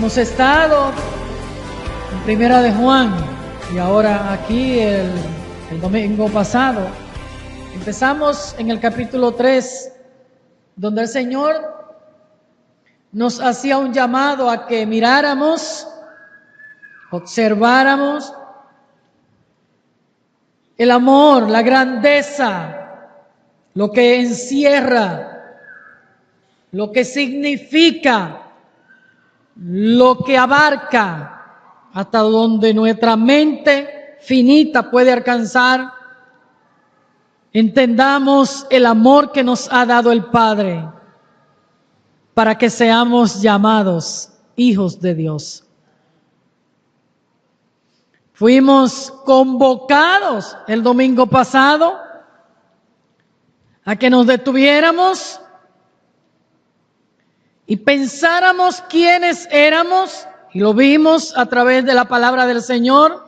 Hemos estado en Primera de Juan y ahora aquí el domingo pasado empezamos en el capítulo 3, donde el Señor nos hacía un llamado a que miráramos, observáramos el amor, la grandeza, lo que encierra, lo que significa, lo que abarca, hasta donde nuestra mente finita puede alcanzar. Entendamos el amor que nos ha dado el Padre para que seamos llamados hijos de Dios. Fuimos convocados el domingo pasado a que nos detuviéramos y pensáramos quiénes éramos, y lo vimos a través de la palabra del Señor.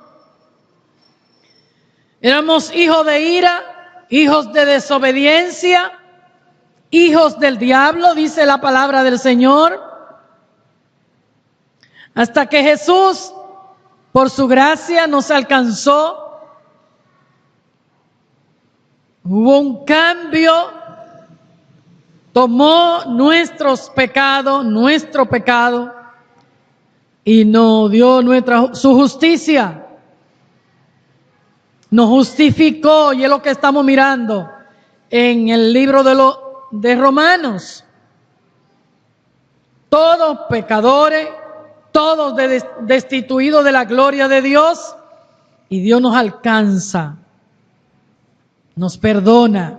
Éramos hijos de ira, hijos de desobediencia, hijos del diablo, dice la palabra del Señor, hasta que Jesús, por su gracia, nos alcanzó. Hubo un cambio. Tomó nuestro pecado, y nos dio su justicia. Nos justificó, y es lo que estamos mirando en el libro de Romanos. Todos pecadores, todos destituidos de la gloria de Dios, y Dios nos alcanza, nos perdona,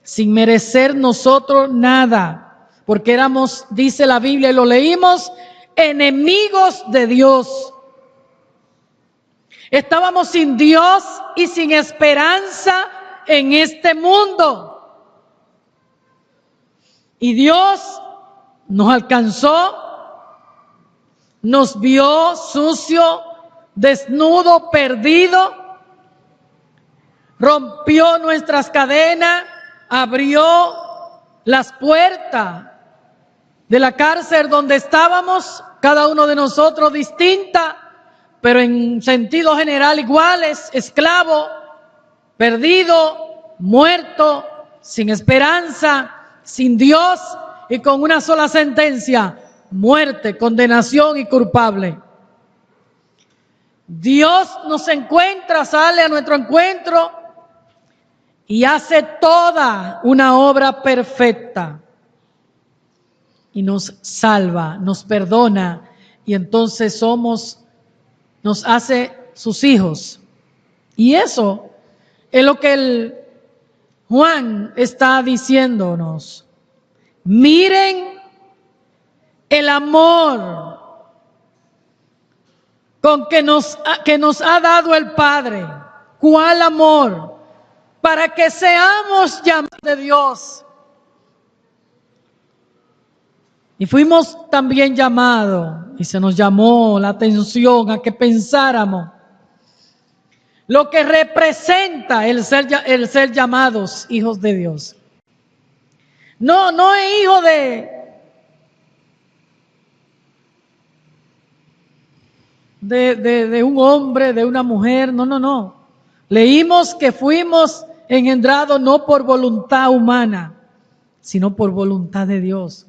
sin merecer nosotros nada, porque éramos, dice la Biblia y lo leímos, enemigos de Dios. Estábamos sin Dios y sin esperanza en este mundo. Y Dios nos alcanzó, nos vio sucio, desnudo, perdido, rompió nuestras cadenas, abrió las puertas de la cárcel donde estábamos, cada uno de nosotros distinta, pero en sentido general iguales: esclavo, perdido, muerto, sin esperanza, sin Dios y con una sola sentencia: muerte, condenación y culpable. Dios nos encuentra, sale a nuestro encuentro y hace toda una obra perfecta, y nos salva, nos perdona, y entonces nos hace sus hijos. Y eso es lo que el Juan está diciéndonos. Miren el amor con que nos ha dado el Padre. ¿Cuál amor? Para que seamos llamados de Dios. Y fuimos también llamados, y se nos llamó la atención a que pensáramos lo que representa el ser llamados hijos de Dios. No es hijo de un hombre, de una mujer, no. Leímos que fuimos engendrados no por voluntad humana, sino por voluntad de Dios.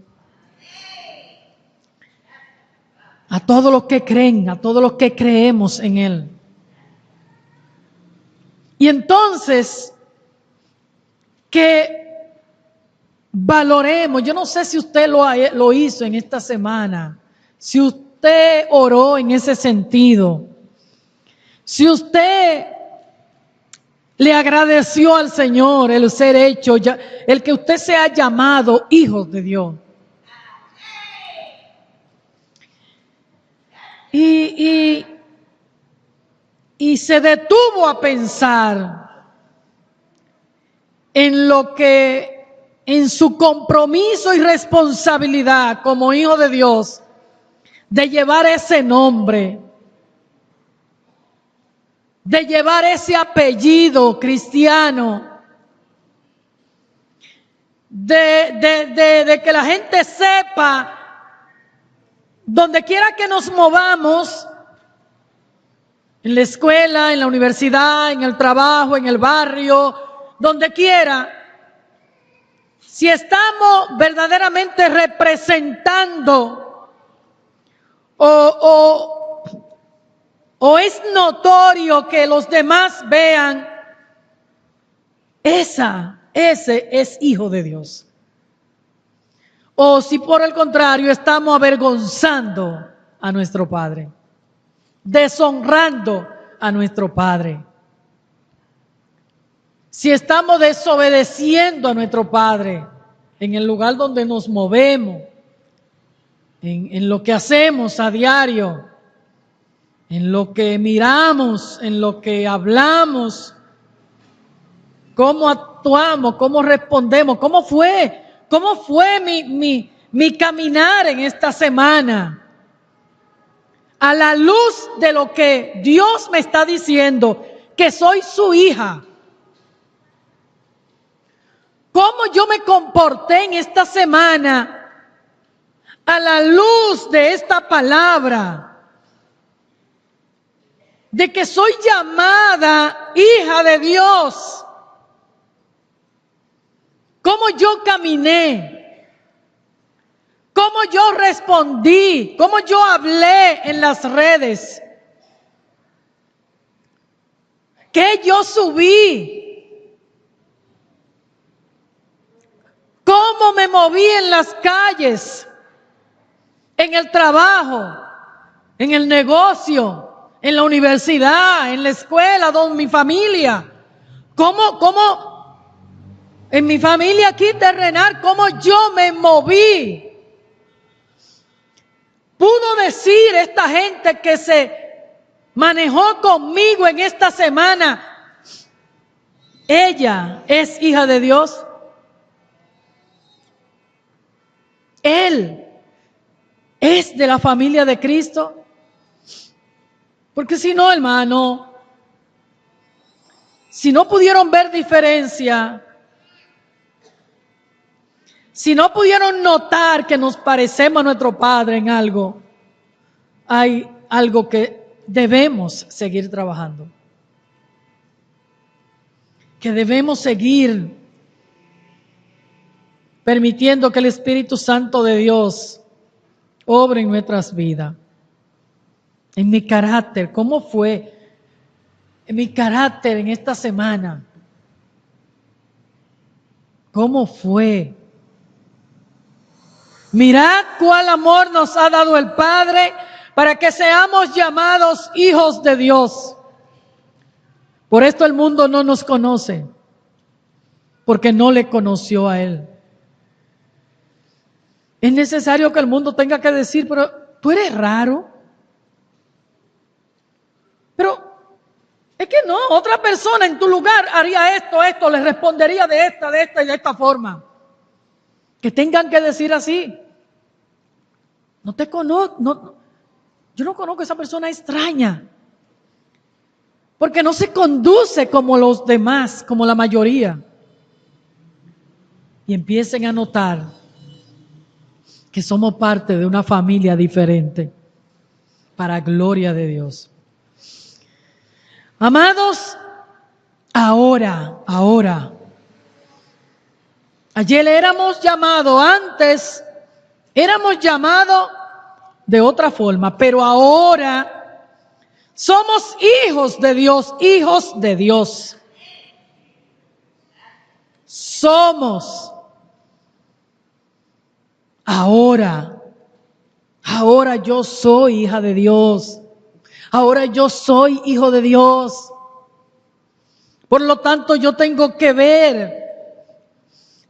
A todos los que creen, a todos los que creemos en Él. Y entonces, que valoremos. Yo no sé si usted lo hizo en esta semana, si usted oró en ese sentido, si usted le agradeció al Señor el ser hecho, el que usted sea llamado hijos de Dios. Y se detuvo a pensar en lo que, en su compromiso y responsabilidad como hijo de Dios, de llevar ese nombre, de llevar ese apellido cristiano, de que la gente sepa donde quiera que nos movamos, en la escuela, en la universidad, en el trabajo, en el barrio, donde quiera, si estamos verdaderamente representando o es notorio que los demás vean, ese es hijo de Dios. O si por el contrario estamos avergonzando a nuestro Padre, deshonrando a nuestro Padre. Si estamos desobedeciendo a nuestro Padre en el lugar donde nos movemos, en lo que hacemos a diario, en lo que miramos, en lo que hablamos, cómo actuamos, cómo respondemos, cómo fue mi caminar en esta semana, a la luz de lo que Dios me está diciendo, que soy su hija. ¿Cómo yo me comporté en esta semana a la luz de esta palabra? De que soy llamada hija de Dios. ¿Cómo yo caminé? ¿Cómo yo respondí? ¿Cómo yo hablé en las redes? ¿Qué yo subí? ¿Cómo me moví en las calles? En el trabajo, en el negocio, en la universidad, en la escuela, con mi familia. ¿Cómo en mi familia aquí terrenal, cómo yo me moví? Pudo decir esta gente que se manejó conmigo en esta semana, ella es hija de Dios. Él es de la familia de Cristo. Porque si no, hermano, si no pudieron ver diferencia, si no pudieron notar que nos parecemos a nuestro Padre en algo, hay algo que debemos seguir trabajando. Que debemos seguir permitiendo que el Espíritu Santo de Dios obre en nuestras vidas. En mi carácter, ¿cómo fue? En mi carácter en esta semana, ¿cómo fue? Mirad cuál amor nos ha dado el Padre para que seamos llamados hijos de Dios. Por esto el mundo no nos conoce, porque no le conoció a Él. Es necesario que el mundo tenga que decir, pero tú eres raro. Pero es que no, otra persona en tu lugar haría esto, le respondería de esta y de esta forma. Que tengan que decir así. No te conozco, yo no conozco a esa persona extraña. Porque no se conduce como los demás, como la mayoría. Y empiecen a notar que somos parte de una familia diferente, para gloria de Dios. Amados, ahora, ayer éramos llamados, antes éramos llamados de otra forma, pero ahora somos hijos de Dios, hijos de Dios. Somos. Ahora yo soy hija de Dios. Ahora yo soy hijo de Dios. Por lo tanto, yo tengo que ver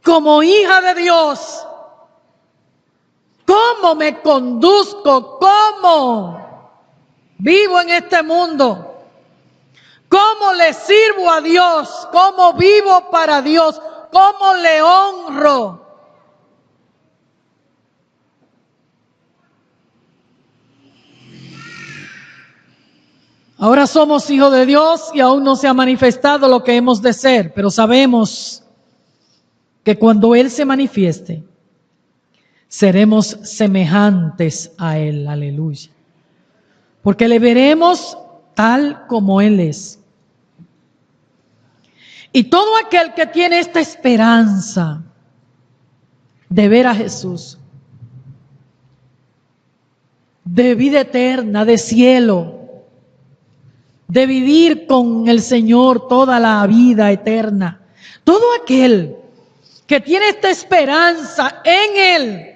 como hija de Dios cómo me conduzco, cómo vivo en este mundo, cómo le sirvo a Dios, cómo vivo para Dios, cómo le honro. Ahora somos hijos de Dios y aún no se ha manifestado lo que hemos de ser, pero sabemos que cuando Él se manifieste, seremos semejantes a Él. Aleluya. Porque le veremos tal como Él es. Y todo aquel que tiene esta esperanza de ver a Jesús, de vida eterna, de cielo, de vivir con el Señor toda la vida eterna, todo aquel que tiene esta esperanza en Él,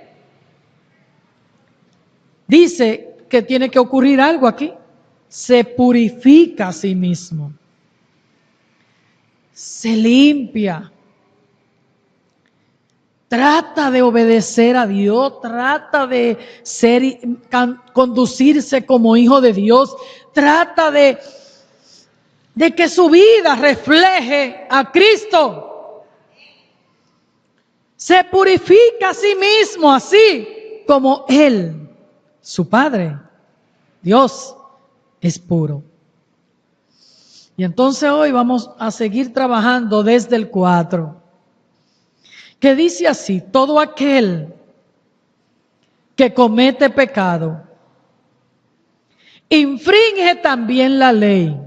dice que tiene que ocurrir algo aquí. Se purifica a sí mismo. Se limpia. Trata de obedecer a Dios. Trata de conducirse como hijo de Dios. Trata de que su vida refleje a Cristo. Se purifica a sí mismo, así como Él, su Padre, Dios, es puro. Y entonces hoy vamos a seguir trabajando desde el 4, que dice así: todo aquel que comete pecado infringe también la ley,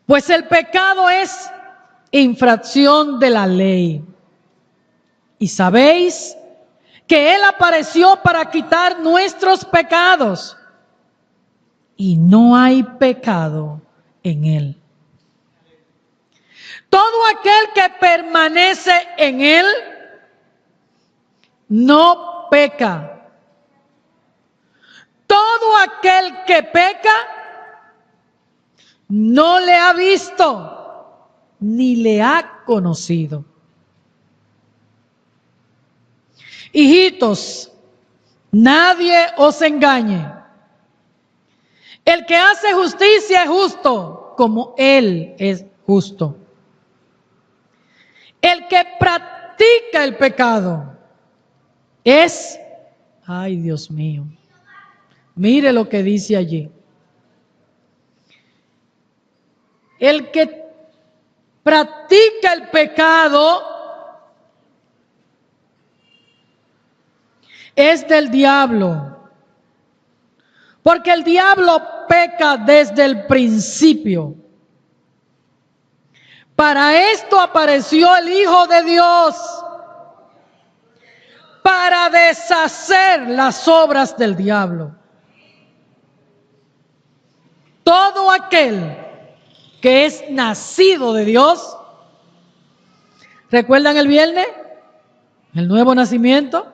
pues el pecado es infracción de la ley. Y sabéis que Él apareció para quitar nuestros pecados, y no hay pecado en Él. Todo aquel que permanece en Él no peca. Todo aquel que peca no le ha visto ni le ha conocido. Hijitos, nadie os engañe. El que hace justicia es justo, como Él es justo. El que practica el pecado es, ay Dios mío, mire lo que dice allí. El que practica el pecado es del diablo, porque el diablo peca desde el principio. Para esto apareció el Hijo de Dios, para deshacer las obras del diablo. Todo aquel que es nacido de Dios, ¿recuerdan el viernes? El nuevo nacimiento,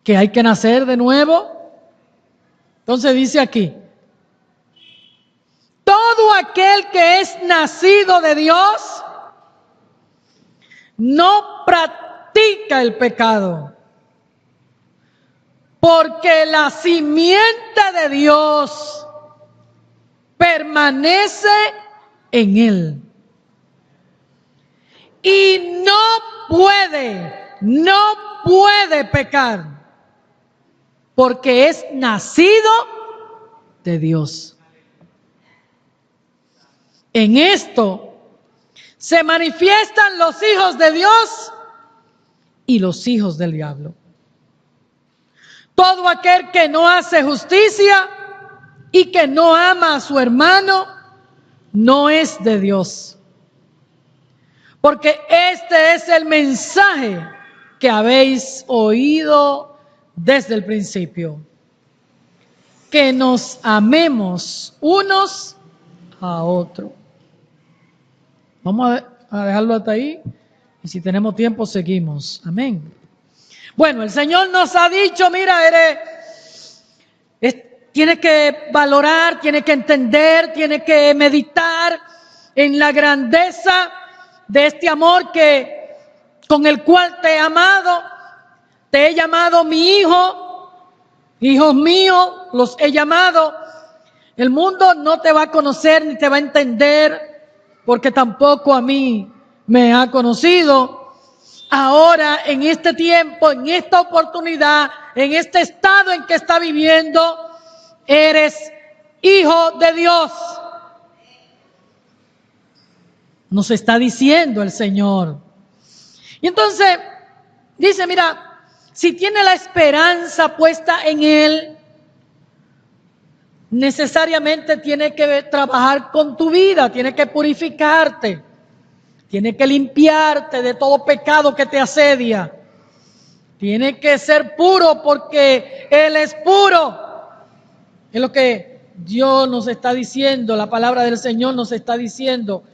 que hay que nacer de nuevo. Entonces dice aquí: todo aquel que es nacido de Dios no practica el pecado, porque la simiente de Dios permanece en él. Y no puede pecar, porque es nacido de Dios. En esto se manifiestan los hijos de Dios y los hijos del diablo. Todo aquel que no hace justicia y que no ama a su hermano no es de Dios. Porque este es el mensaje que habéis oído desde el principio: que nos amemos unos a otros. Vamos a dejarlo hasta ahí, y si tenemos tiempo seguimos. Amén. Bueno, el Señor nos ha dicho: mira, tienes que valorar, tienes que entender, tienes que meditar en la grandeza de este amor con el cual te he amado. Te he llamado mi hijo, hijos míos, los he llamado. El mundo no te va a conocer ni te va a entender, porque tampoco a mí me ha conocido. Ahora, en este tiempo, en esta oportunidad, en este estado en que está viviendo, eres hijo de Dios. Nos está diciendo el Señor. Y entonces, Dice, mira, si tiene la esperanza puesta en Él, necesariamente tiene que trabajar con tu vida, tiene que purificarte, tiene que limpiarte de todo pecado que te asedia. Tiene que ser puro porque Él es puro. Es lo que Dios nos está diciendo, la palabra del Señor nos está diciendo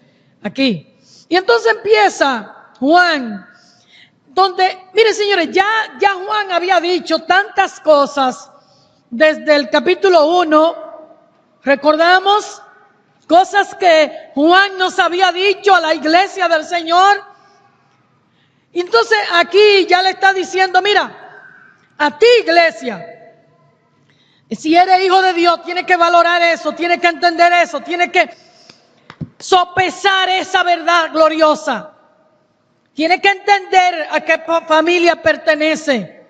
aquí. Y entonces empieza Juan, donde, miren señores, ya Juan había dicho tantas cosas desde el capítulo 1, recordamos cosas que Juan nos había dicho a la iglesia del Señor. Entonces aquí ya le está diciendo, mira, a ti iglesia, si eres hijo de Dios, tienes que valorar eso, tienes que entender eso, tienes que sopesar esa verdad gloriosa. Tienes que entender a qué familia pertenece,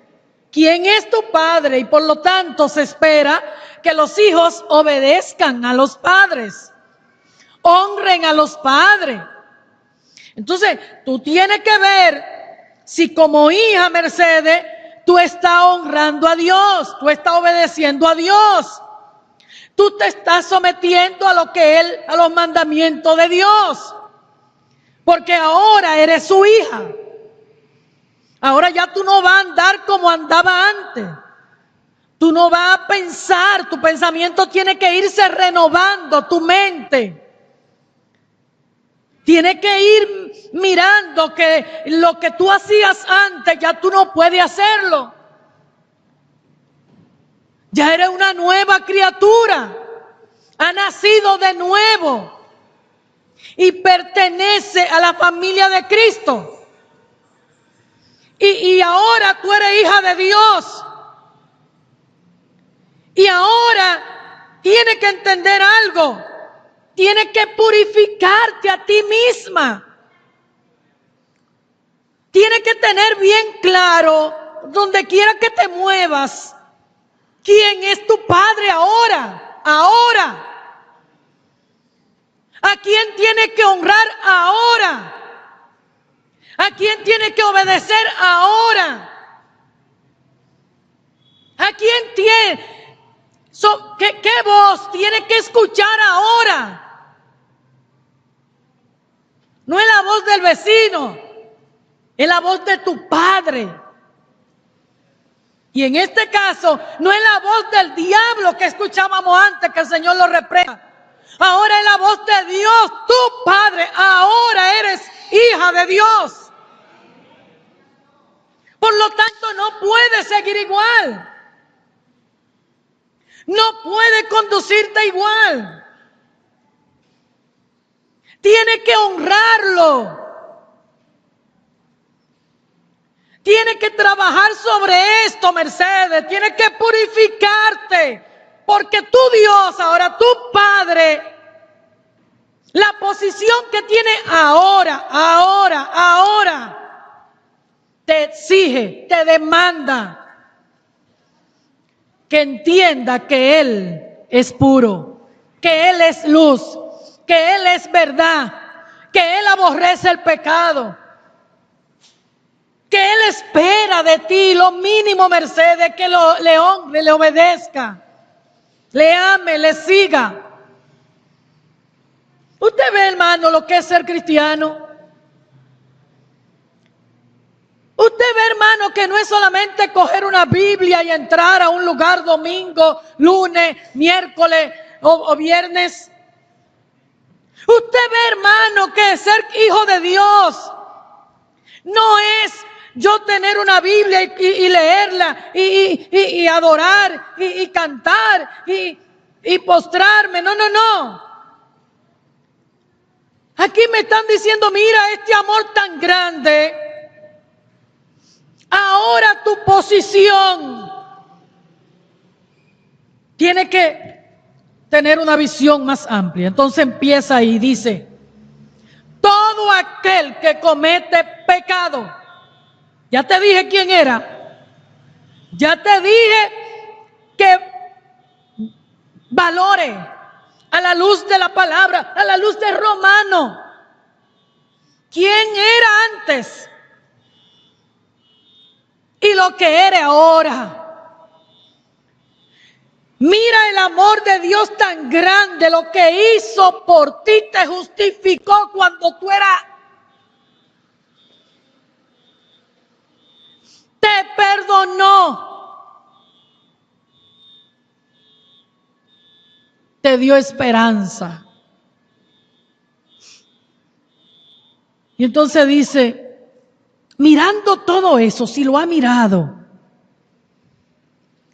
quién es tu padre, y por lo tanto se espera que los hijos obedezcan a los padres, honren a los padres. Entonces, tú tienes que ver si como hija Mercedes, tú estás honrando a Dios, tú estás obedeciendo a Dios, tú te estás sometiendo a lo que Él, a los mandamientos de Dios, porque ahora eres su hija. Ahora ya tú no vas a andar como andaba antes. Tú no vas a pensar, tu pensamiento tiene que irse renovando, tu mente. Tienes que ir mirando que lo que tú hacías antes ya tú no puedes hacerlo. Ya eres una nueva criatura. Ha nacido de nuevo y pertenece a la familia de Cristo. Y ahora tú eres hija de Dios. Y ahora tienes que entender algo. Tienes que purificarte a ti misma. Tienes que tener bien claro, donde quiera que te muevas, quién es tu padre ahora. Ahora. ¿A quién tienes que honrar ahora? ¿A quién tienes que obedecer ahora? ¿A quién tiene? ¿Qué voz tienes que escuchar ahora? No es la voz del vecino, es la voz de tu padre. Y en este caso, no es la voz del diablo que escuchábamos antes, que el Señor lo reprenda. Ahora es la voz de Dios, tu padre. Ahora eres hija de Dios. Por lo tanto, no puedes seguir igual. No puedes conducirte igual. Tienes que honrarlo. Tienes que trabajar sobre esto, Mercedes. Tienes que purificarte. Porque tu Dios, ahora tu Padre, la posición que tiene ahora, te exige, te demanda que entienda que Él es puro, que Él es luz, que Él es verdad, que Él aborrece el pecado, que Él espera de ti lo mínimo, Mercedes, que le honre, le obedezca, le ame, le siga. Usted ve, hermano, lo que es ser cristiano. Usted ve, hermano, que no es solamente coger una Biblia y entrar a un lugar domingo, lunes, miércoles o viernes. Usted ve, hermano, que ser hijo de Dios no es yo tener una Biblia y leerla y adorar y cantar y postrarme. No. Aquí me están diciendo, mira, este amor tan grande. Ahora tu posición tiene que tener una visión más amplia. Entonces empieza y dice, todo aquel que comete pecado, ya te dije quién era, ya te dije que valore a la luz de la palabra, a la luz de Romano, quién era antes. y lo que eres ahora. Mira el amor de Dios tan grande, lo que hizo por ti, te justificó cuando tú eras. Te perdonó. Te dio esperanza. Y entonces dice, mirando todo eso, si lo ha mirado,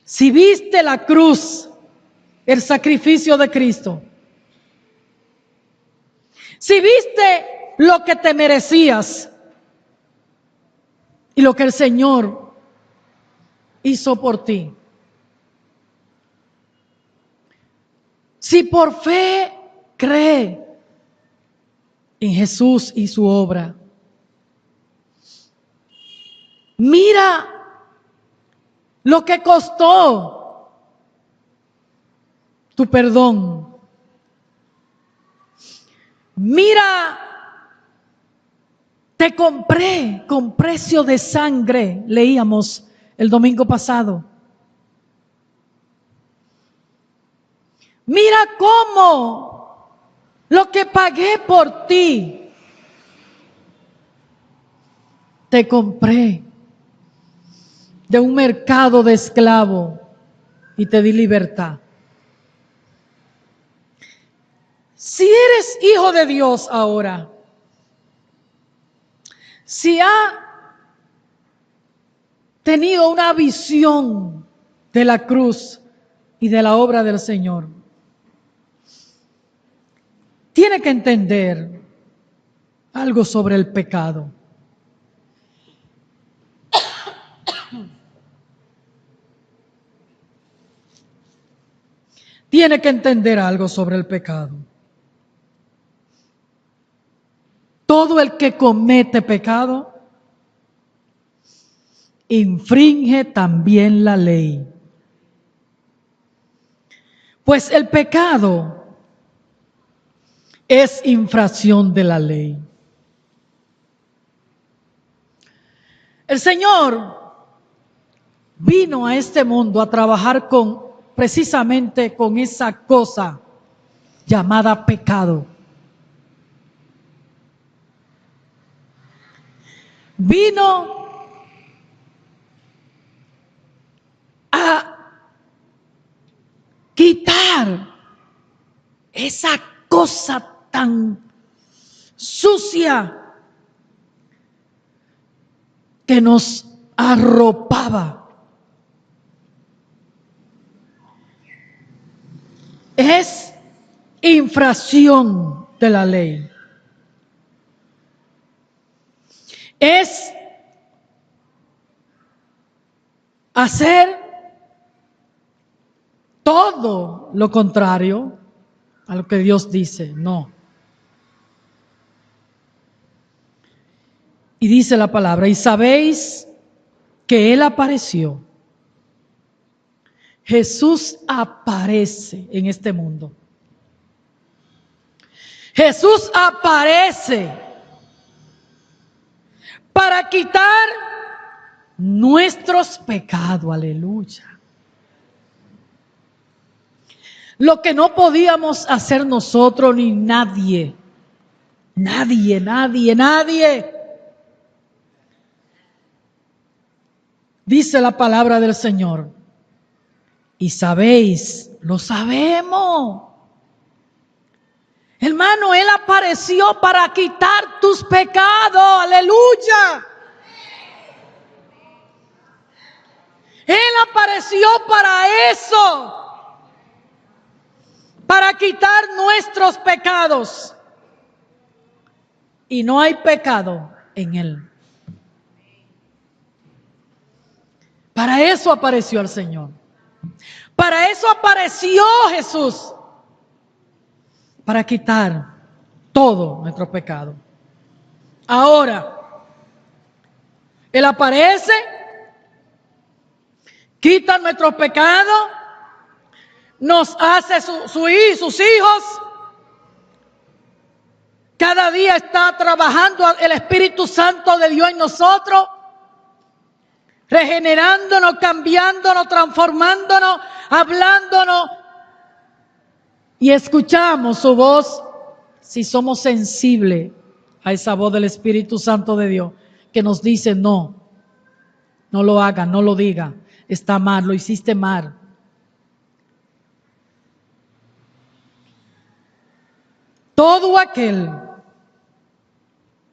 si viste la cruz, el sacrificio de Cristo, si viste lo que te merecías y lo que el Señor hizo por ti, si por fe cree en Jesús y su obra, mira lo que costó tu perdón. Mira, te compré con precio de sangre, leíamos el domingo pasado. Mira cómo lo que pagué por ti, te compré de un mercado de esclavo y te di libertad. Si eres hijo de Dios ahora, si ha tenido una visión de la cruz y de la obra del Señor, tiene que entender algo sobre el pecado. Tiene que entender algo sobre el pecado. Todo el que comete pecado infringe también la ley. Pues el pecado es infracción de la ley. El Señor vino a este mundo a trabajar precisamente con esa cosa llamada pecado. Vino a quitar esa cosa tan sucia que nos arropaba. Es infracción de la ley. Es hacer todo lo contrario a lo que Dios dice. No. Y dice la palabra, y sabéis que Él apareció. Jesús aparece en este mundo. Jesús aparece para quitar nuestros pecados. Aleluya. Lo que no podíamos hacer nosotros ni nadie. Nadie. Dice la palabra del Señor. Y sabéis, lo sabemos. Hermano, Él apareció para quitar tus pecados. Aleluya. Él apareció para eso. Para quitar nuestros pecados. Y no hay pecado en Él. Para eso apareció el Señor. Para eso apareció Jesús. Para quitar todo nuestro pecado. Ahora, Él aparece, quita nuestros pecados, nos hace sus hijos. Cada día está trabajando el Espíritu Santo de Dios en nosotros regenerándonos, cambiándonos, transformándonos, hablándonos. Y escuchamos su voz si somos sensibles a esa voz del Espíritu Santo de Dios que nos dice no, no lo haga, no lo diga, está mal, lo hiciste mal. Todo aquel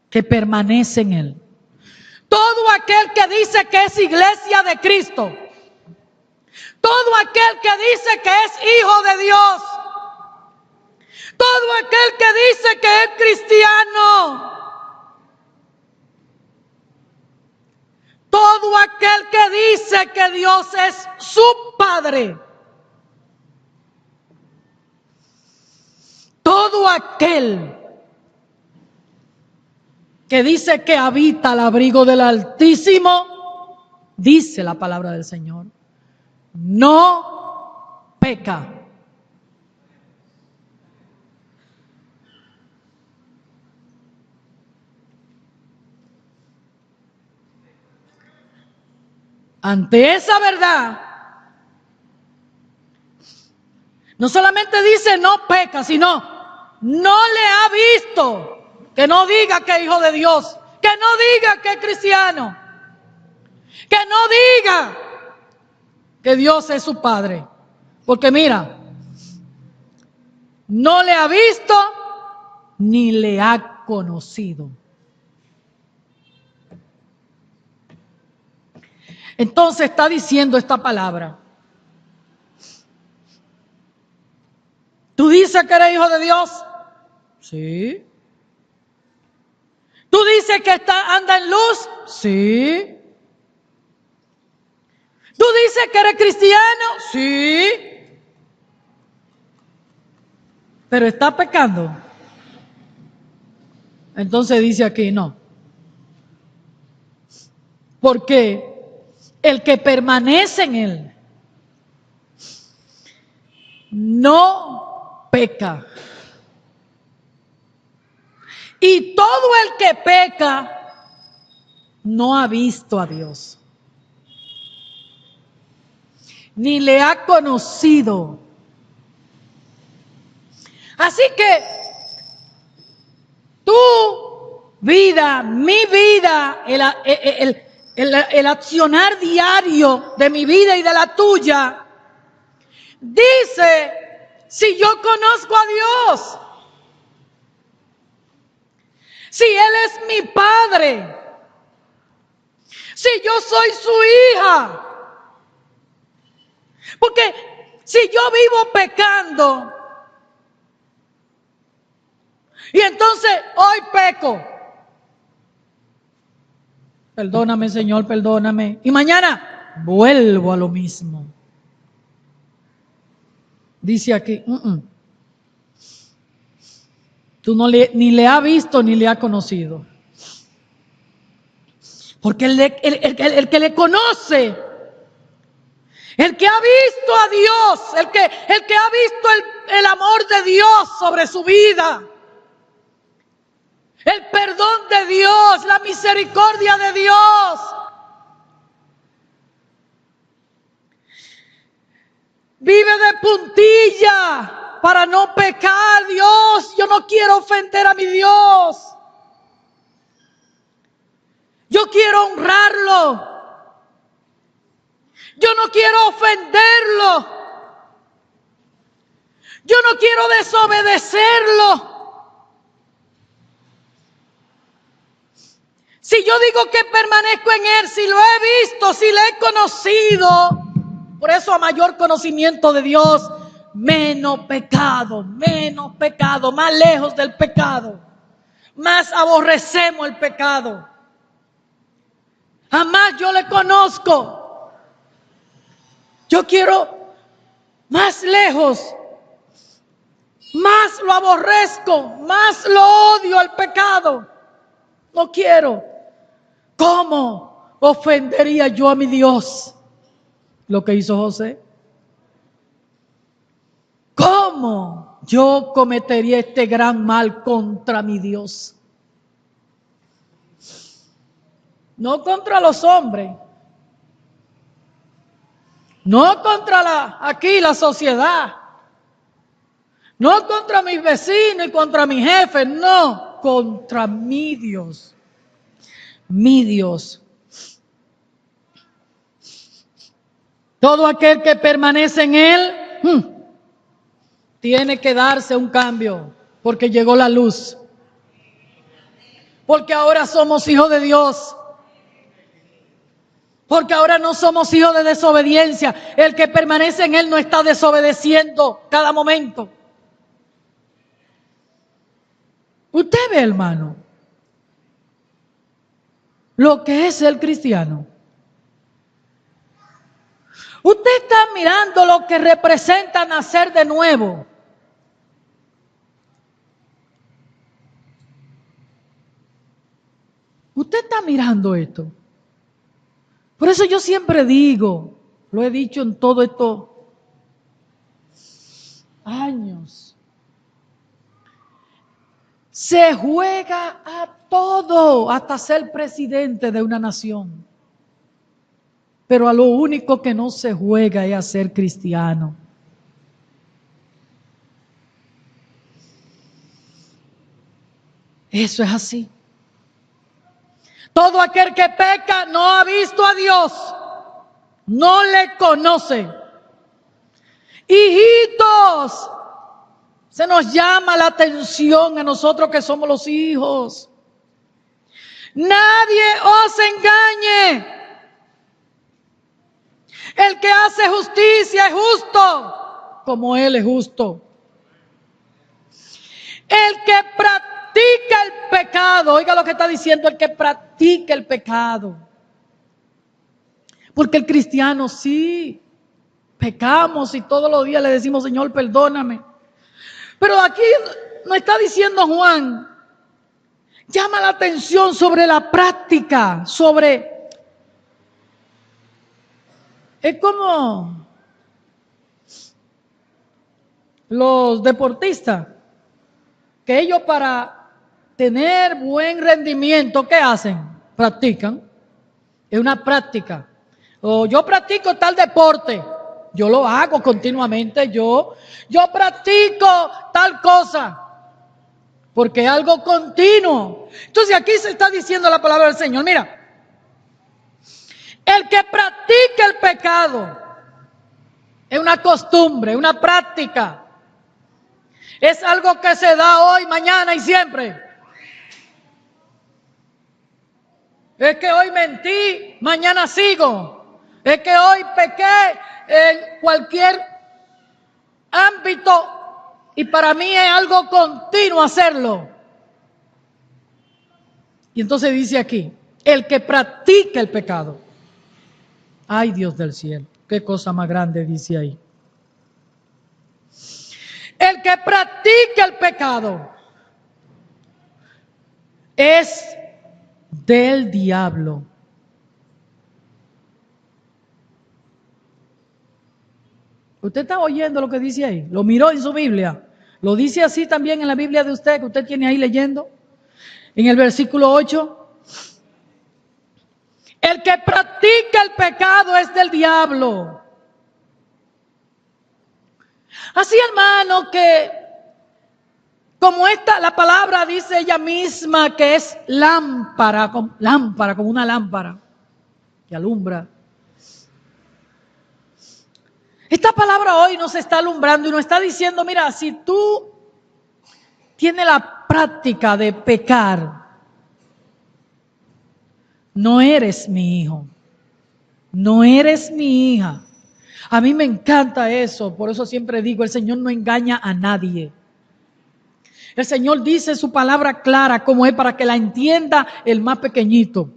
que permanece en Él, todo aquel que dice que es iglesia de Cristo, todo aquel que dice que es hijo de Dios, todo aquel que dice que es cristiano, todo aquel que dice que Dios es su Padre, todo aquel que dice que habita al abrigo del Altísimo, dice la palabra del Señor, no peca. Ante esa verdad, no solamente dice no peca, sino no le ha visto. Que no diga que es hijo de Dios, que no diga que es cristiano, que no diga que Dios es su Padre. Porque mira, no le ha visto ni le ha conocido. Entonces está diciendo esta palabra. ¿Tú dices que eres hijo de Dios? Sí. ¿Tú dices que anda en luz? Sí. ¿Tú dices que eres cristiano? Sí. Pero está pecando. Entonces dice aquí no. Porque el que permanece en Él no peca. Y todo el que peca no ha visto a Dios, ni le ha conocido. Así que tu vida, mi vida, el accionar diario de mi vida y de la tuya, dice si yo conozco a Dios. Si Él es mi Padre, si yo soy su hija, porque si yo vivo pecando y entonces hoy peco, perdóname Señor, perdóname, y mañana vuelvo a lo mismo. Dice aquí, tú ni le has visto ni le has conocido. Porque el que le conoce, el que ha visto a Dios, el que ha visto el amor de Dios sobre su vida, el perdón de Dios, la misericordia de Dios, vive de puntilla para no pecar. Dios, yo no quiero ofender a mi Dios. Yo quiero honrarlo. Yo no quiero ofenderlo. Yo no quiero desobedecerlo. Si yo digo que permanezco en Él, si lo he visto, si le he conocido, por eso a mayor conocimiento de Dios, menos pecado, más lejos del pecado, más aborrecemos el pecado. Jamás yo le conozco. Yo quiero más lejos, más lo aborrezco, más lo odio al pecado. No quiero. ¿Cómo ofendería yo a mi Dios? Lo que hizo José. ¿Cómo yo cometería este gran mal contra mi Dios? No contra los hombres, No contra la sociedad. No contra mis vecinos y contra mi jefe. No, contra mi Dios. Mi Dios. Todo aquel que permanece en Él tiene que darse un cambio, porque llegó la luz. Porque ahora somos hijos de Dios. Porque ahora no somos hijos de desobediencia. El que permanece en Él no está desobedeciendo cada momento. Usted ve, hermano, lo que es el cristiano. Usted está mirando lo que representa nacer de nuevo. Usted está mirando esto. Por eso yo siempre digo, lo he dicho en todos estos años, se juega a todo, hasta ser presidente de una nación. Pero a lo único que no se juega es a ser cristiano. Eso es así. Todo aquel que peca no ha visto a Dios, no le conoce. Hijitos, se nos llama la atención a nosotros que somos los hijos. Nadie os engañe. El que hace justicia es justo, como Él es justo. El que practica el pecado, oiga lo que está diciendo, el que practica el pecado. Porque el cristiano sí, pecamos y todos los días le decimos, Señor, perdóname. Pero aquí nos está diciendo Juan, llama la atención sobre la práctica, es como los deportistas, que ellos para tener buen rendimiento, ¿qué hacen? Practican. Es una práctica. O yo practico tal deporte, yo lo hago continuamente, yo practico tal cosa, porque es algo continuo. Entonces aquí se está diciendo la palabra del Señor, mira, el que practica el pecado es una costumbre, una práctica. Es algo que se da hoy, mañana y siempre. Es que hoy mentí, mañana sigo. Es que hoy pequé en cualquier ámbito y para mí es algo continuo hacerlo. Y entonces dice aquí, el que practica el pecado. Ay, Dios del cielo, qué cosa más grande dice ahí. El que practica el pecado es del diablo. ¿Usted está oyendo lo que dice ahí? ¿Lo miró en su Biblia? ¿Lo dice así también en la Biblia de usted, que usted tiene ahí leyendo? En el versículo 8. El que practica el pecado es del diablo. Así, hermano, que como la palabra dice ella misma que es lámpara, como una lámpara que alumbra. Esta palabra hoy nos está alumbrando y nos está diciendo, mira, si tú tienes la práctica de pecar, no eres mi hijo, no eres mi hija. A mí me encanta eso, por eso siempre digo, el Señor no engaña a nadie. El Señor dice su palabra clara como es para que la entienda el más pequeñito.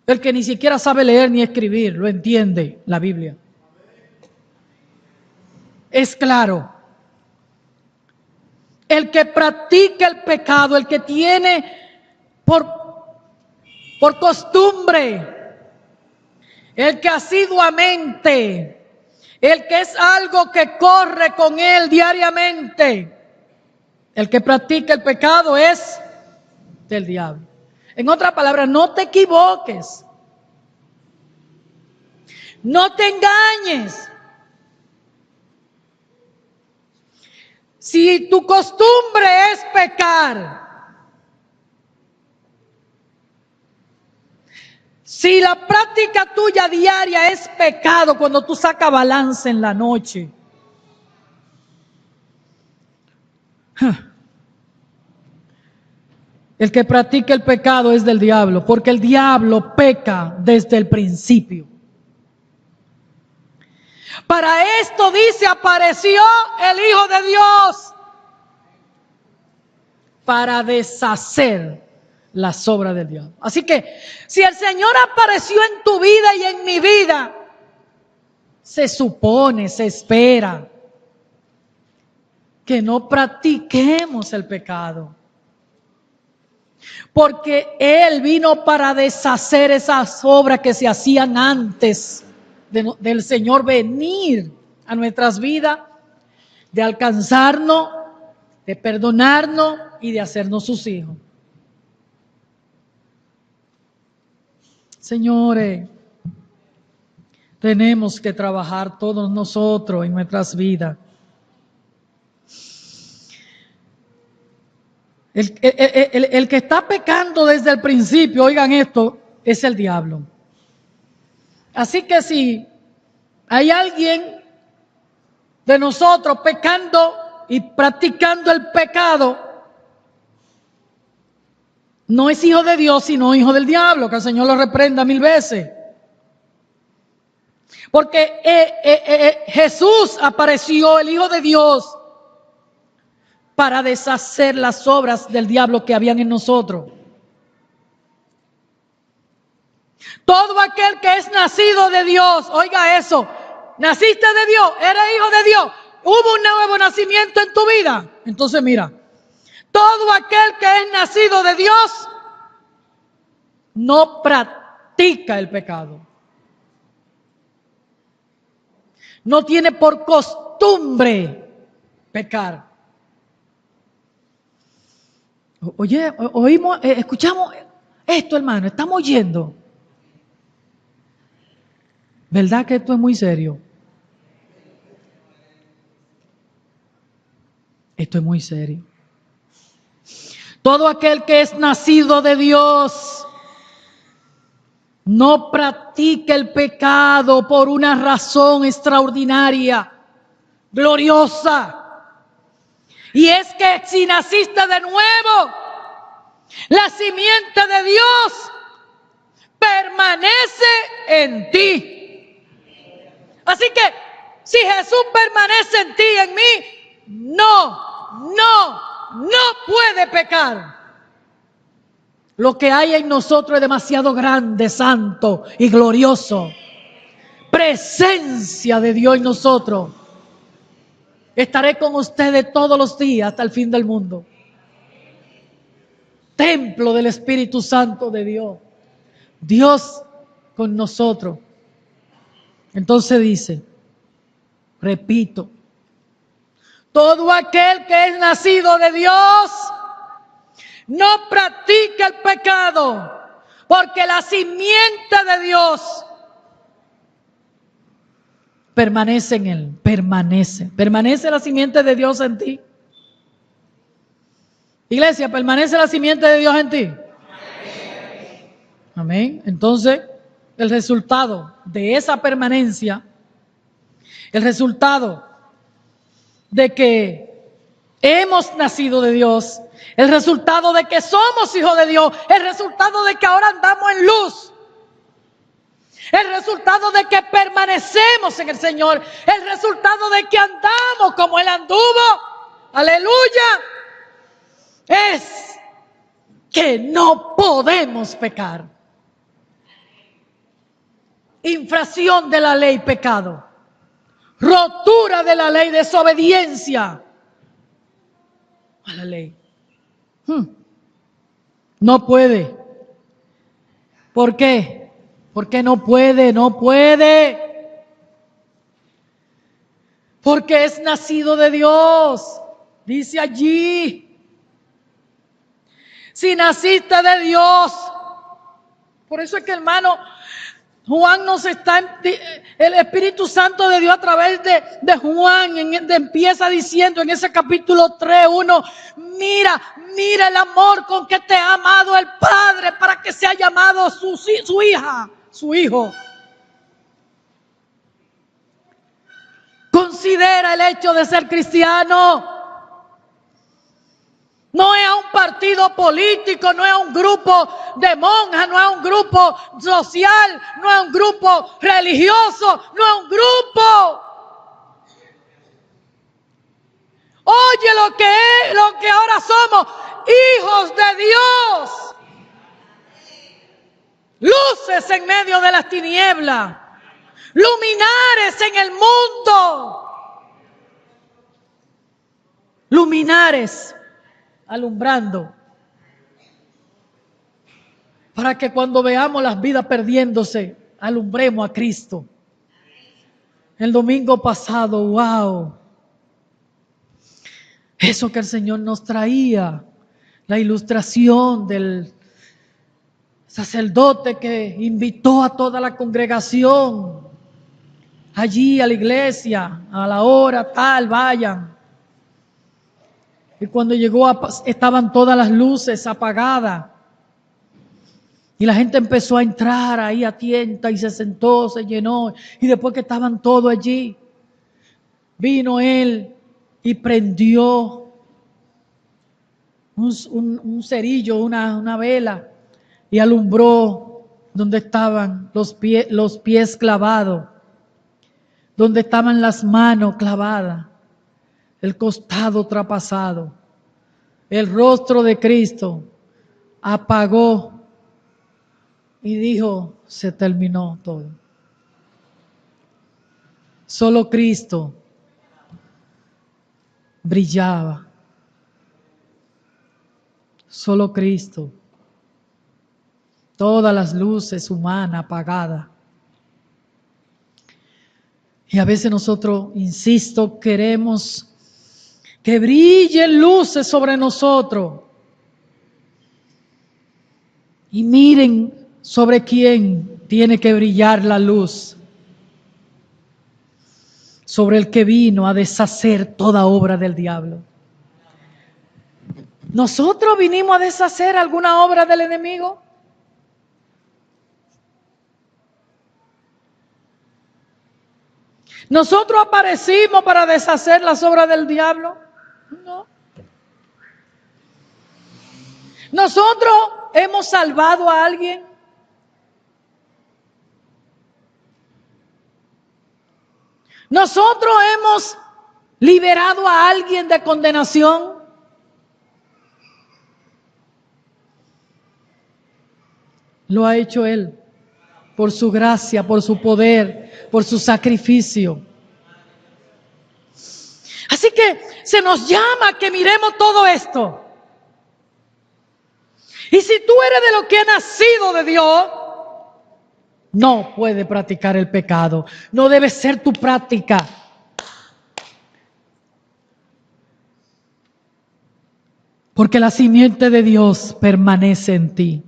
El que ni siquiera sabe leer ni escribir, lo entiende la Biblia. Es claro. El que practica el pecado, el que tiene por costumbre, el que asiduamente, el que es algo que corre con él diariamente, el que practica el pecado es del diablo. En otras palabras, no te equivoques. No te engañes. Si tu costumbre es pecar, si la práctica tuya diaria es pecado cuando tú sacas balance en la noche, el que practica el pecado es del diablo, porque el diablo peca desde el principio. Para esto, dice, apareció el Hijo de Dios, para deshacer las obras del diablo. Así que, si el Señor apareció en tu vida y en mi vida, se supone, se espera que no practiquemos el pecado. Porque Él vino para deshacer esas obras que se hacían antes del Señor venir a nuestras vidas, de alcanzarnos, de perdonarnos y de hacernos sus hijos. Señores, tenemos que trabajar todos nosotros en nuestras vidas. El que está pecando desde el principio, oigan esto, es el diablo. Así que si hay alguien de nosotros pecando y practicando el pecado, no es hijo de Dios, sino hijo del diablo, que el Señor lo reprenda 1000 veces. Porque Jesús apareció, el Hijo de Dios, para deshacer las obras del diablo que habían en nosotros. Todo aquel que es nacido de Dios, oiga eso, naciste de Dios, eres hijo de Dios, hubo un nuevo nacimiento en tu vida. Entonces mira, todo aquel que es nacido de Dios no practica el pecado. No tiene por costumbre pecar. Oye, oímos, escuchamos esto, hermano, estamos oyendo. ¿Verdad que esto es muy serio? Esto es muy serio. Todo aquel que es nacido de Dios no practica el pecado por una razón extraordinaria, gloriosa. Y es que si naciste de nuevo, la simiente de Dios permanece en ti. Así que si Jesús permanece en ti y en mí, no puede pecar. Lo que hay en nosotros es demasiado grande, santo y glorioso. Presencia de Dios en nosotros. Estaré con ustedes todos los días hasta el fin del mundo. Templo del Espíritu Santo de Dios. Dios con nosotros. Entonces dice, repito, todo aquel que es nacido de Dios no practica el pecado, porque la simiente de Dios permanece en él, permanece la simiente de Dios en ti. Iglesia, ¿permanece la simiente de Dios en ti? Amén. Amén. Entonces, el resultado de esa permanencia, el resultado de que hemos nacido de Dios, el resultado de que somos hijos de Dios, el resultado de que ahora andamos en luz, el resultado de que permanecemos en el Señor, el resultado de que andamos como Él anduvo, aleluya, es que no podemos pecar. Infracción de la ley, pecado. Rotura de la ley, desobediencia a la ley. No puede. ¿Por qué? Porque no puede. Porque es nacido de Dios. Dice allí. Si naciste de Dios. Por eso es que, hermano, Juan el Espíritu Santo de Dios a través de Juan empieza diciendo en ese capítulo 3:1, mira el amor con que te ha amado el Padre para que sea llamado su hijo. Considera el hecho de ser cristiano. No es a un partido político, no es a un grupo de monjas, no es a un grupo social, no es a un grupo religioso, no es a un grupo. Oye lo que ahora somos, hijos de Dios. Luces en medio de las tinieblas, luminares en el mundo. Luminares alumbrando, para que cuando veamos las vidas perdiéndose, alumbremos a Cristo. El domingo pasado, wow, eso que el Señor nos traía, la ilustración del sacerdote que invitó a toda la congregación allí a la iglesia, a la hora tal, vayan. Y cuando llegó estaban todas las luces apagadas. Y la gente empezó a entrar ahí a tienta y se sentó, se llenó. Y después que estaban todos allí, vino él y prendió un cerillo, una vela, y alumbró donde estaban los pies clavados, donde estaban las manos clavadas, el costado traspasado, el rostro de Cristo. Apagó y dijo: se terminó todo. Solo Cristo brillaba. Solo Cristo. Todas las luces humanas apagadas. Y a veces nosotros, insisto, queremos que brillen luces sobre nosotros. Y miren sobre quién tiene que brillar la luz. Sobre el que vino a deshacer toda obra del diablo. ¿Nosotros vinimos a deshacer alguna obra del enemigo? ¿Nosotros aparecimos para deshacer las obras del diablo? No. ¿Nosotros hemos salvado a alguien? ¿Nosotros hemos liberado a alguien de condenación? Lo ha hecho Él, por su gracia, por su poder, por su sacrificio. Así que se nos llama a que miremos todo esto. Y si tú eres de lo que ha nacido de Dios, no puedes practicar el pecado. No debe ser tu práctica. Porque la simiente de Dios permanece en ti.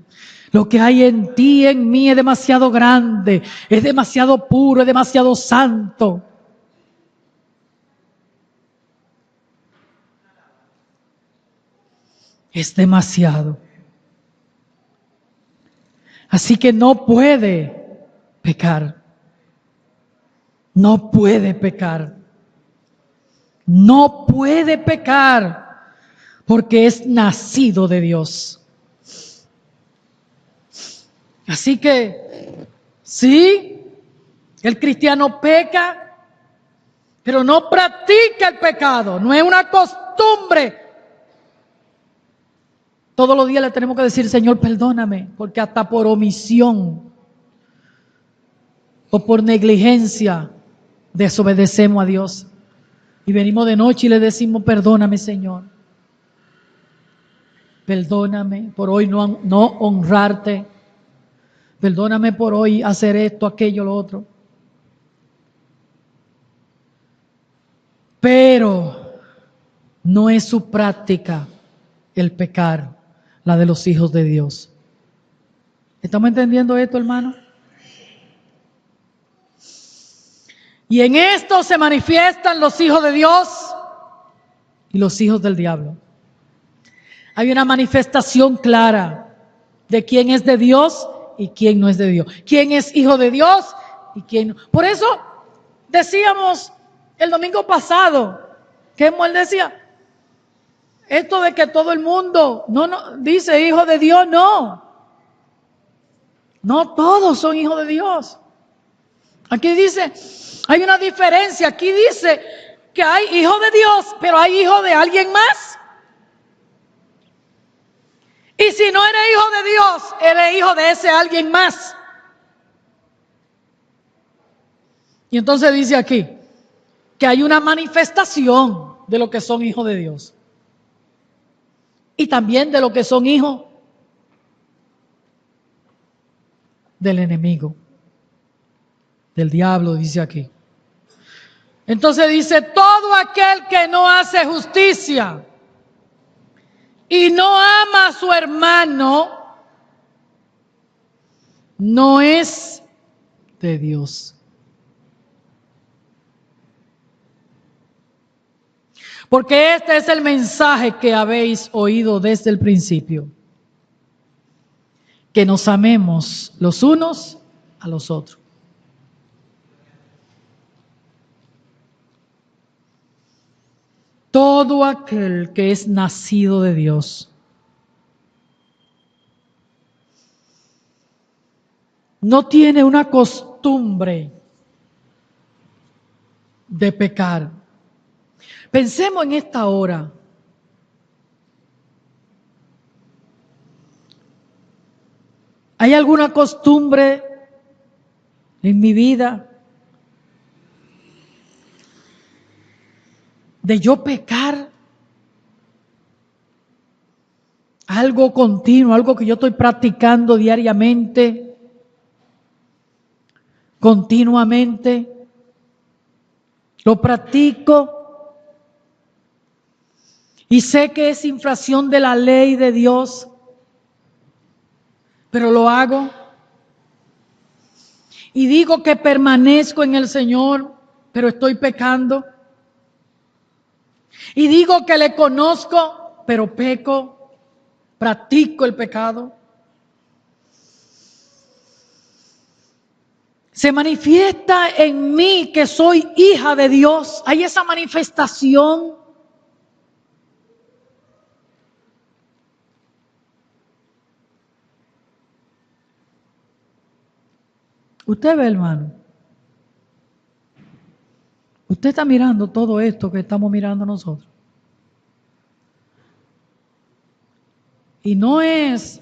Lo que hay en ti, en mí, es demasiado grande, es demasiado puro, es demasiado santo. Es demasiado. Así que no puede pecar. No puede pecar. No puede pecar porque es nacido de Dios. Así que, sí, el cristiano peca, pero no practica el pecado, no es una costumbre. Todos los días le tenemos que decir: Señor, perdóname, porque hasta por omisión o por negligencia desobedecemos a Dios. Y venimos de noche y le decimos: perdóname, Señor. Perdóname por hoy no honrarte. Perdóname por hoy hacer esto, aquello, lo otro. Pero no es su práctica el pecar, la de los hijos de Dios. ¿Estamos entendiendo esto, hermano? Y en esto se manifiestan los hijos de Dios y los hijos del diablo. Hay una manifestación clara de quién es de Dios y quién no es de Dios. Quién es hijo de Dios y quién no. Por eso decíamos el domingo pasado, que él decía, esto de que todo el mundo no dice hijo de Dios, no. No todos son hijos de Dios. Aquí dice, hay una diferencia. Aquí dice que hay hijos de Dios, pero hay hijos de alguien más. Y si no eres hijo de Dios, eres hijo de ese alguien más. Y entonces dice aquí que hay una manifestación de lo que son hijos de Dios. Y también de lo que son hijos del enemigo, del diablo, dice aquí. Entonces dice, todo aquel que no hace justicia y no ama a su hermano, no es de Dios. Porque este es el mensaje que habéis oído desde el principio, que nos amemos los unos a los otros. Todo aquel que es nacido de Dios no tiene una costumbre de pecar. Pensemos en esta hora. ¿Hay alguna costumbre en mi vida de yo pecar? Algo continuo, algo que yo estoy practicando diariamente, continuamente. Lo practico y sé que es infracción de la ley de Dios, pero lo hago. Y digo que permanezco en el Señor, pero estoy pecando. Y digo que le conozco, pero peco, practico el pecado. Se manifiesta en mí que soy hija de Dios. Hay esa manifestación. Usted ve, hermano. Usted está mirando todo esto que estamos mirando nosotros. Y no es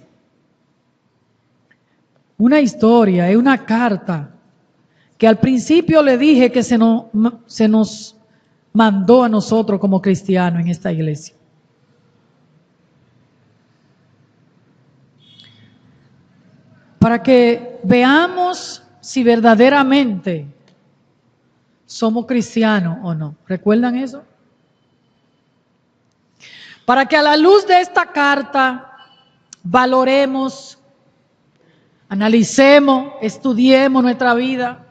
una historia, es una carta que al principio le dije que se nos mandó a nosotros como cristianos en esta iglesia. Para que veamos si verdaderamente somos cristianos o no. ¿Recuerdan eso? Para que a la luz de esta carta valoremos, analicemos, estudiemos nuestra vida,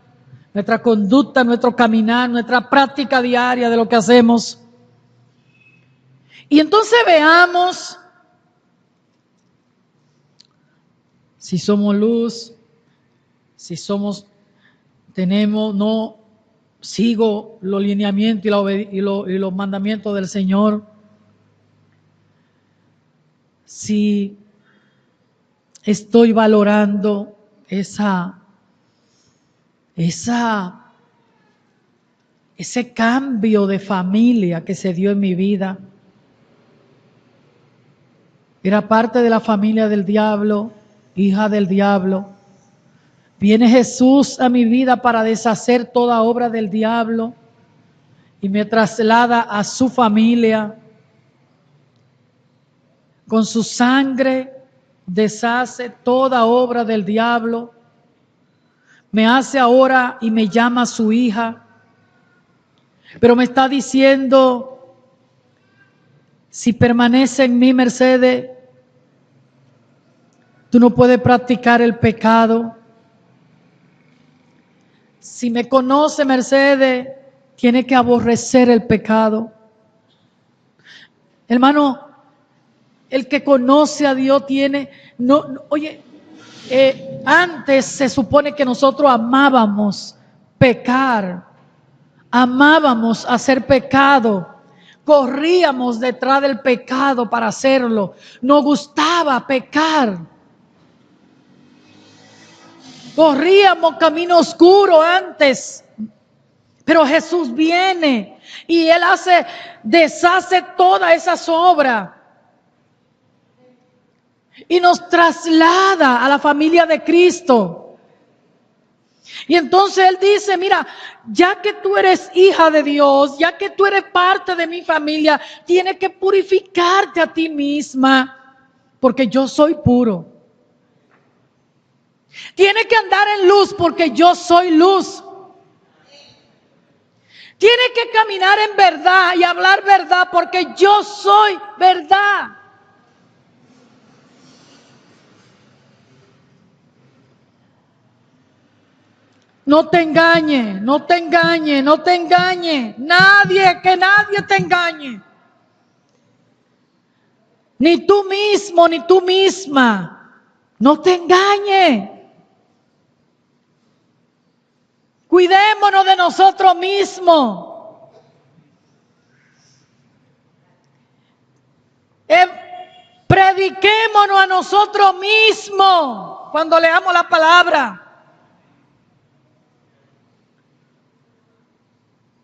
nuestra conducta, nuestro caminar, nuestra práctica diaria de lo que hacemos. Y entonces veamos si somos luz, si no sigo los lineamientos y los mandamientos del Señor, si estoy valorando ese cambio de familia que se dio en mi vida. Era parte de la familia del diablo, hija del diablo. Viene Jesús a mi vida para deshacer toda obra del diablo y me traslada a su familia. Con su sangre deshace toda obra del diablo. Me hace ahora y me llama su hija. Pero me está diciendo, si permanece en mí, Mercedes, tú no puedes practicar el pecado. Si me conoce, Mercedes, tiene que aborrecer el pecado. Hermano, el que conoce a Dios tiene, oye, antes se supone que nosotros amábamos pecar, amábamos hacer pecado, corríamos detrás del pecado para hacerlo, nos gustaba pecar, corríamos camino oscuro antes, pero Jesús viene y Él deshace todas esas obras y nos traslada a la familia de Cristo. Y entonces Él dice, mira, ya que tú eres hija de Dios, ya que tú eres parte de mi familia, tienes que purificarte a ti misma, porque yo soy puro. Tienes que andar en luz, porque yo soy luz. Tienes que caminar en verdad y hablar verdad, porque yo soy verdad. No te engañe, no te engañe, no te engañe. Nadie, que nadie te engañe. Ni tú mismo, ni tú misma. No te engañe. Cuidémonos de nosotros mismos. Prediquémonos a nosotros mismos cuando leamos la palabra.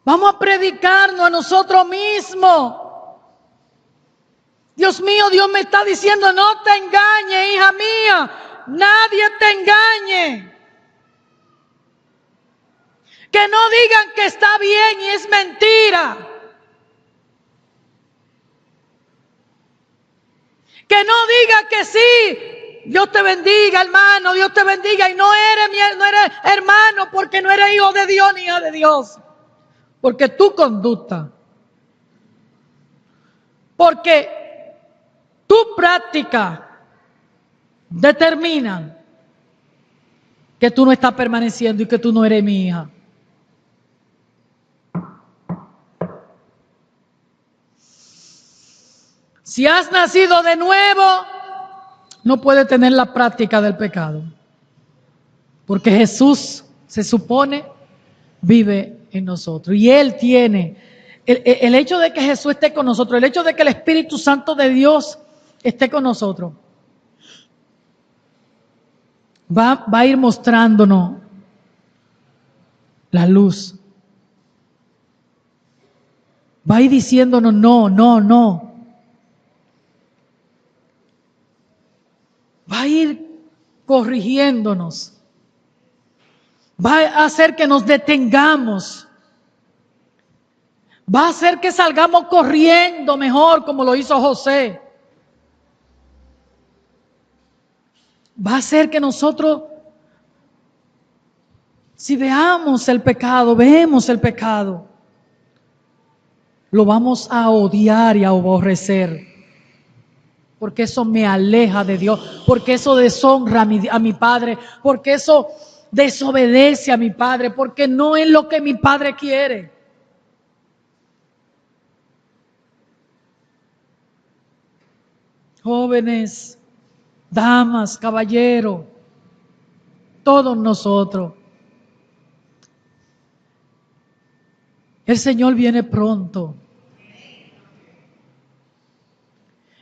Vamos a predicarnos a nosotros mismos. Dios mío, Dios me está diciendo, no te engañes, hija mía. Nadie te engañe. Que no digan que está bien y es mentira. Que no digan que sí. Dios te bendiga, hermano, Dios te bendiga. Y no eres hermano porque no eres hijo de Dios ni hija de Dios. Porque tu conducta, porque tu práctica determinan que tú no estás permaneciendo y que tú no eres mi hija. Si has nacido de nuevo, no puedes tener la práctica del pecado. Porque Jesús, se supone, vive en nosotros. Y Él tiene, el hecho de que Jesús esté con nosotros, el hecho de que el Espíritu Santo de Dios esté con nosotros, va a ir mostrándonos la luz. Va a ir diciéndonos no. Va a ir corrigiéndonos. Va a hacer que nos detengamos. Va a hacer que salgamos corriendo mejor, como lo hizo José. Va a hacer que nosotros, si vemos el pecado, lo vamos a odiar y a aborrecer. Porque eso me aleja de Dios, porque eso deshonra a mi Padre, porque eso desobedece a mi Padre, porque no es lo que mi Padre quiere. Jóvenes, damas, caballeros, todos nosotros. El Señor viene pronto.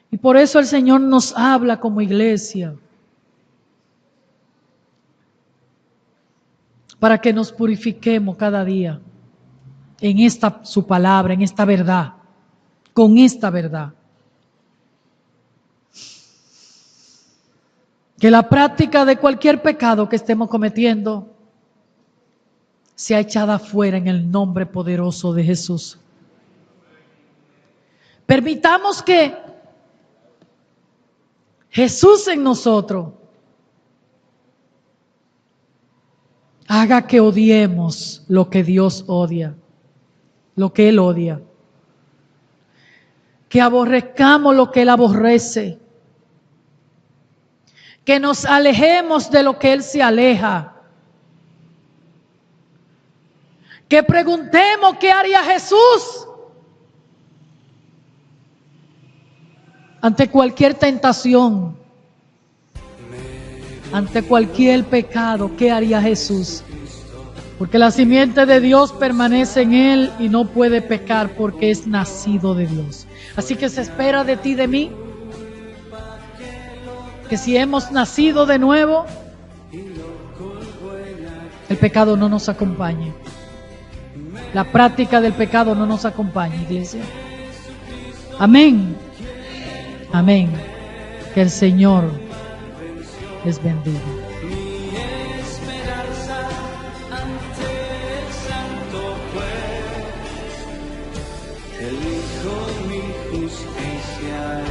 Y por eso el Señor nos habla como iglesia. Para que nos purifiquemos cada día en esta su palabra, en esta verdad, con esta verdad. Que la práctica de cualquier pecado que estemos cometiendo sea echada fuera en el nombre poderoso de Jesús. Permitamos que Jesús en nosotros haga que odiemos lo que Dios odia, lo que Él odia. Que aborrezcamos lo que Él aborrece. Que nos alejemos de lo que Él se aleja. Que preguntemos qué haría Jesús ante cualquier tentación, ante cualquier pecado. ¿Qué haría Jesús? Porque la simiente de Dios permanece en él y no puede pecar porque es nacido de Dios. Así que se espera de ti y de mí que si hemos nacido de nuevo, el pecado no nos acompañe. La práctica del pecado no nos acompañe, iglesia. Amén. Amén. Que el Señor les bendiga. Elijo mi justicia.